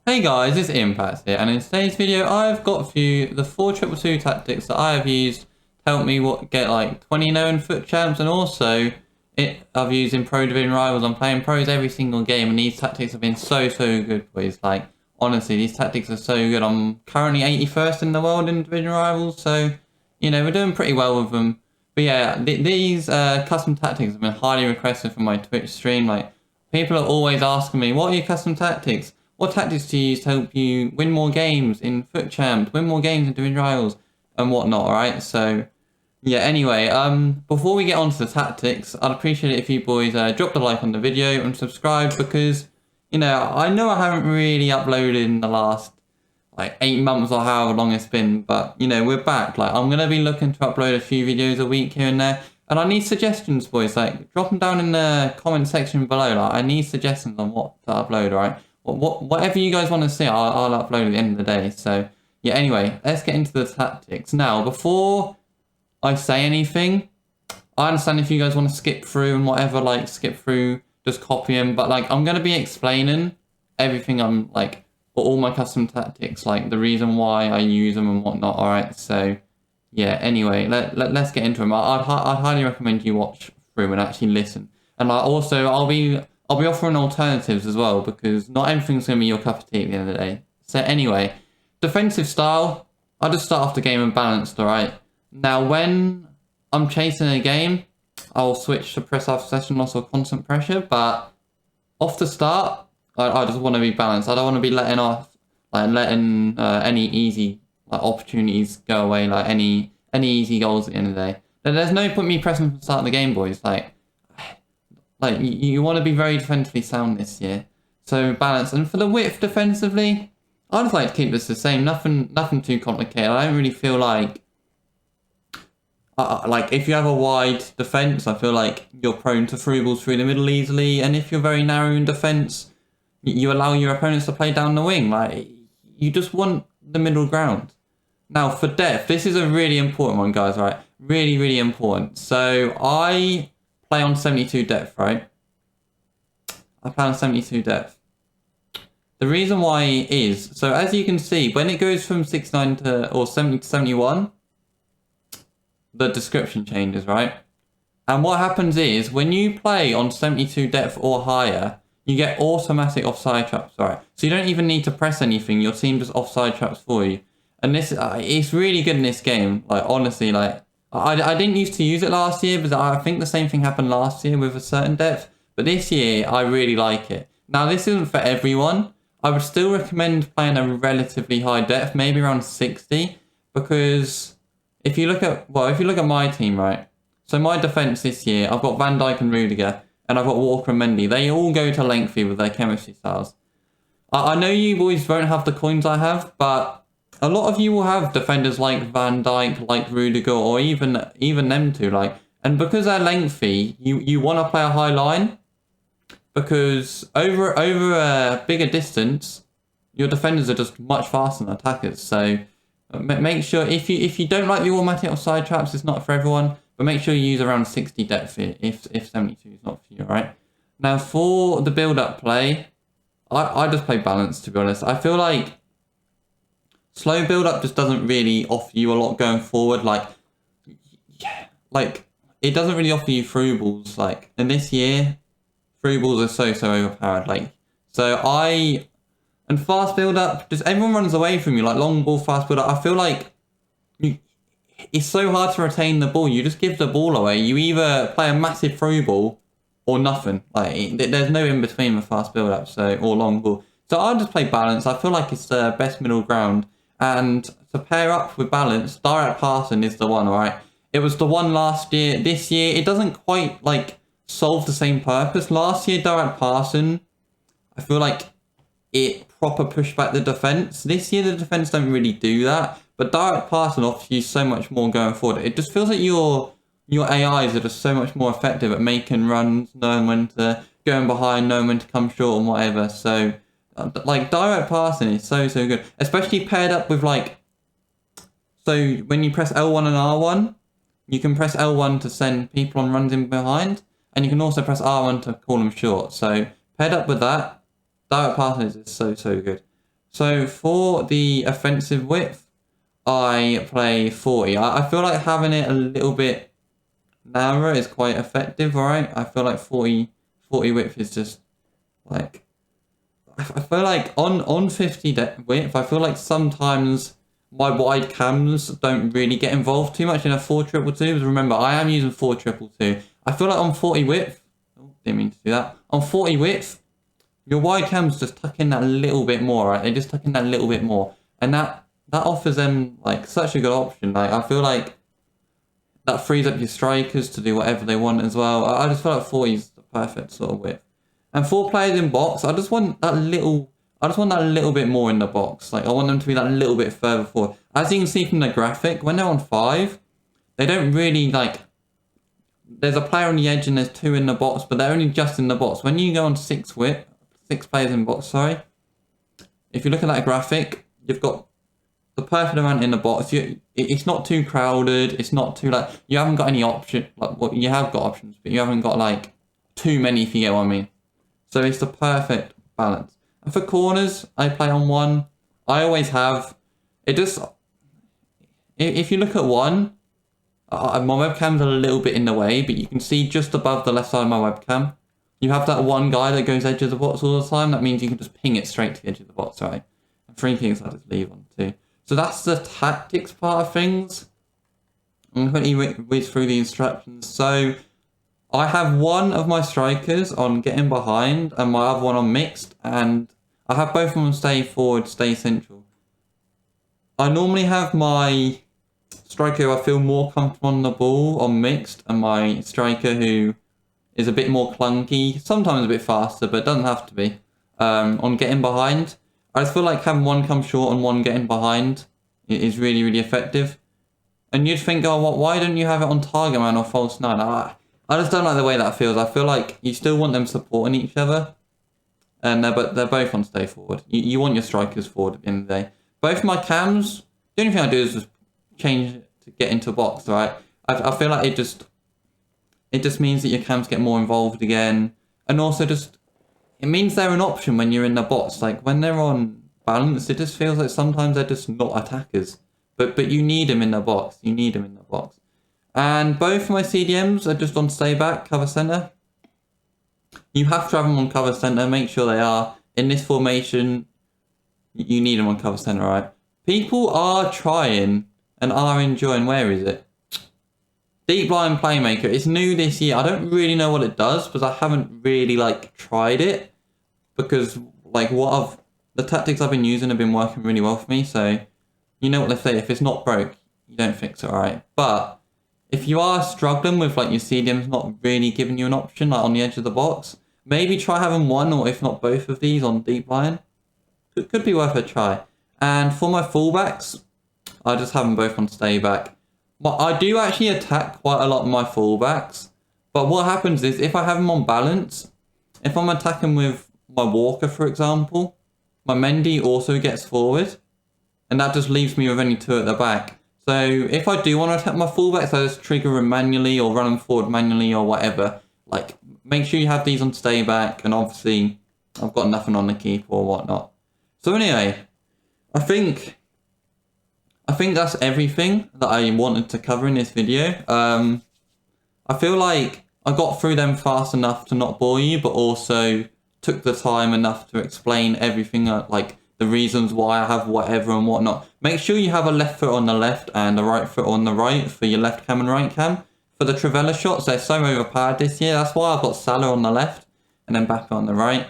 Hey guys, it's Impact here, and in today's video I've got for you the 4-2-2 tactics that I have used to help me get like 20 known foot champs, and also I've used in Pro Division Rivals. I'm playing pros every single game, and these tactics have been so good, boys. Like, honestly, these tactics are so good. I'm currently 81st in the world in Division Rivals, so, you know, we're doing pretty well with them. But yeah, these custom tactics have been highly requested for my Twitch stream. Like, people are always asking me, what are your custom tactics? What tactics do you use to help you win more games in Foot Champs, win more games in Division Rivals, and whatnot, alright? So, yeah, anyway, before we get on to the tactics, I'd appreciate it if you boys drop a like on the video and subscribe, because, you know I haven't really uploaded in the last, like, 8 months or however long it's been, but, you know, we're back. Like, I'm going to be looking to upload a few videos a week here and there, and I need suggestions, boys. Like, drop them down in the comment section below. Like, I need suggestions on what to upload, alright? Whatever you guys want to see, I'll upload at the end of the day. So, yeah, anyway, let's get into the tactics. Now, before I say anything, I understand if you guys want to skip through and whatever, like, skip through, just copy them. But, like, I'm going to be explaining everything I'm, like, for all my custom tactics, like, the reason why I use them and whatnot, alright? So, yeah, anyway, let's get into them. I'd highly recommend you watch through and actually listen. And also, I'll be offering alternatives as well, because not everything's going to be your cup of tea at the end of the day. So anyway, defensive style, I'll just start off the game and balanced, alright? Now, when I'm chasing a game, I'll switch to press after session loss or constant pressure, but off the start, I just want to be balanced. I don't want to be letting any easy opportunities go away, like any easy goals at the end of the day. There's no point me pressing from the start of the game, boys. Like, you want to be very defensively sound this year. So, balance. And for the width defensively, I just like to keep this the same. Nothing too complicated. I don't really feel like... if you have a wide defence, I feel like you're prone to through balls through the middle easily. And if you're very narrow in defence, you allow your opponents to play down the wing. Like, you just want the middle ground. Now, for depth, this is a really important one, guys, right? Really important. So, I play on 72 depth, right? I play on 72 depth. The reason why is, so as you can see, when it goes from 69 to, or 70 to 71, the description changes, right? And what happens is, when you play on 72 depth or higher, you get automatic offside traps, right? So you don't even need to press anything, your team just offside traps for you. And this, it's really good in this game, like, honestly, like, I didn't used to use it last year, but I think the same thing happened last year with a certain depth. But this year, I really like it. Now, this isn't for everyone. I would still recommend playing a relatively high depth, maybe around 60. Because if you look at my team, right? So my defence this year, I've got Van Dijk and Rudiger, and I've got Walker and Mendy. They all go to lengthy with their chemistry styles. I know you boys won't have the coins I have, but a lot of you will have defenders like Van Dijk, like Rudiger, or even them two. Like, and because they're lengthy, you want to play a high line, because over a bigger distance, your defenders are just much faster than attackers. So make sure, if you don't like the automatic offside traps, it's not for everyone. But make sure you use around 60 depth here if 72 is not for you, right? Now, for the build-up play, I just play balance, to be honest. I feel like slow build-up just doesn't really offer you a lot going forward. Like, it doesn't really offer you through balls. Like, in this year, through balls are so overpowered. Like, and fast build-up, just everyone runs away from you. Like, long ball, fast build-up. I feel like it's so hard to retain the ball. You just give the ball away. You either play a massive through ball or nothing. Like, there's no in between with fast build-up, or long ball. So I just play balance. I feel like it's the best middle ground. And to pair up with balance, direct passing is the one, alright? It was the one last year. This year, it doesn't quite, like, solve the same purpose. Last year, direct passing, I feel like it proper pushed back the defence. This year, the defence don't really do that. But direct passing offers you so much more going forward. It just feels like your AIs are just so much more effective at making runs, knowing when to go in behind, knowing when to come short and whatever. So, like, direct passing is so good. Especially paired up with, like, so when you press L1 and R1, you can press L1 to send people on runs in behind. And you can also press R1 to call them short. So, paired up with that, direct passing is so good. So for the offensive width, I play 40. I feel like having it a little bit narrower is quite effective, alright? I feel like 40 width is just like... I feel like on 50 width, I feel like sometimes my wide cams don't really get involved too much in a 422. Remember, I am using 422. I feel like on 40 width... Oh, didn't mean to do that. On 40 width, your wide cams just tuck in that little bit more, right? They just tuck in that little bit more. And that offers them, like, such a good option. Like, I feel like that frees up your strikers to do whatever they want as well. I just feel like 40 is the perfect sort of width. And 4 players in box, I just want that little bit more in the box. Like, I want them to be that little bit further forward. As you can see from the graphic, when they're on 5, they don't really, like... There's a player on the edge and there's 2 in the box, but they're only just in the box. When you go on 6 players in box, sorry. If you look at that graphic, you've got the perfect amount in the box. It's not too crowded. It's not too, like... You haven't got any option... Like, well, you have got options, but you haven't got, like, too many, if you get what I mean. So it's the perfect balance. And for corners, I play on 1. I always have. It just... If you look at 1, my webcam's a little bit in the way, but you can see just above the left side of my webcam, you have that one guy that goes edge of the box all the time. That means you can just ping it straight to the edge of the box, right? And free kicks I just leave on too. So that's the tactics part of things. I'm going to whiz through the instructions. So... I have one of my strikers on getting behind and my other one on mixed, and I have both of them on stay forward, stay central. I normally have my striker who I feel more comfortable on the ball on mixed, and my striker who is a bit more clunky, sometimes a bit faster, but it doesn't have to be, on getting behind. I just feel like having one come short and one getting behind is really, really effective. And you'd think, oh, why don't you have it on target man or false 9? I just don't like the way that feels. I feel like you still want them supporting each other. And they're both on stay forward. You want your strikers forward at the end of the day. Both my cams, the only thing I do is just change it to get into box, right? I feel like it just means that your cams get more involved again. And also just, it means they're an option when you're in the box. Like when they're on balance, it just feels like sometimes they're just not attackers. But you need them in the box. You need them in the box. And both my CDMs are just on stay back, cover centre. You have to have them on cover centre, make sure they are. In this formation, you need them on cover centre, right? People are trying and are enjoying, where is it? Deep Line Playmaker, it's new this year. I don't really know what it does, because I haven't really, like, tried it. Because, like, the tactics I've been using have been working really well for me, so... You know what they say, if it's not broke, you don't fix it, right? But... If you are struggling with like your CDMs not really giving you an option like on the edge of the box, maybe try having one or if not both of these on deep line. It could be worth a try. And for my fullbacks, I just have them both on stay back. But I do actually attack quite a lot of my fullbacks. But what happens is if I have them on balance, if I'm attacking with my Walker, for example, my Mendy also gets forward. And that just leaves me with only 2 at the back. So if I do want to attack my fullbacks, I just trigger them manually or run them forward manually or whatever. Like, make sure you have these on stay back, and obviously I've got nothing on the keeper or whatnot. So anyway, I think that's everything that I wanted to cover in this video. I feel like I got through them fast enough to not bore you, but also took the time enough to explain everything, like the reasons why I have whatever and whatnot. Make sure you have a left foot on the left and a right foot on the right for your left cam and right cam. For the Travella shots, they're so overpowered this year. That's why I've got Salah on the left and then Mbappe on the right.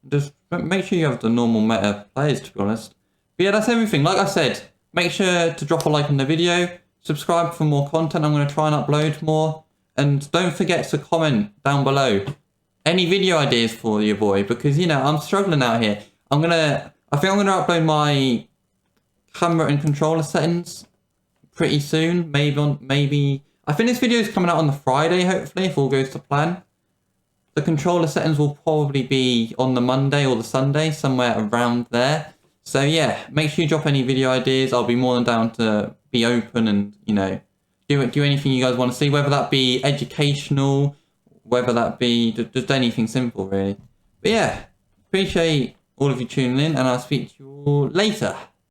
Just make sure you have the normal meta players, to be honest. But yeah, that's everything. Like I said, make sure to drop a like on the video. Subscribe for more content. I'm going to try and upload more. And don't forget to comment down below any video ideas for your boy. Because, you know, I'm struggling out here. I think I'm going to upload my camera and controller settings pretty soon. Maybe... I think this video is coming out on the Friday, hopefully, if all goes to plan. The controller settings will probably be on the Monday or the Sunday, somewhere around there. So yeah, make sure you drop any video ideas. I'll be more than down to be open and, you know, do anything you guys want to see, whether that be educational, whether that be just anything simple, really. But yeah, appreciate all of you tuning in, and I'll speak to you all later.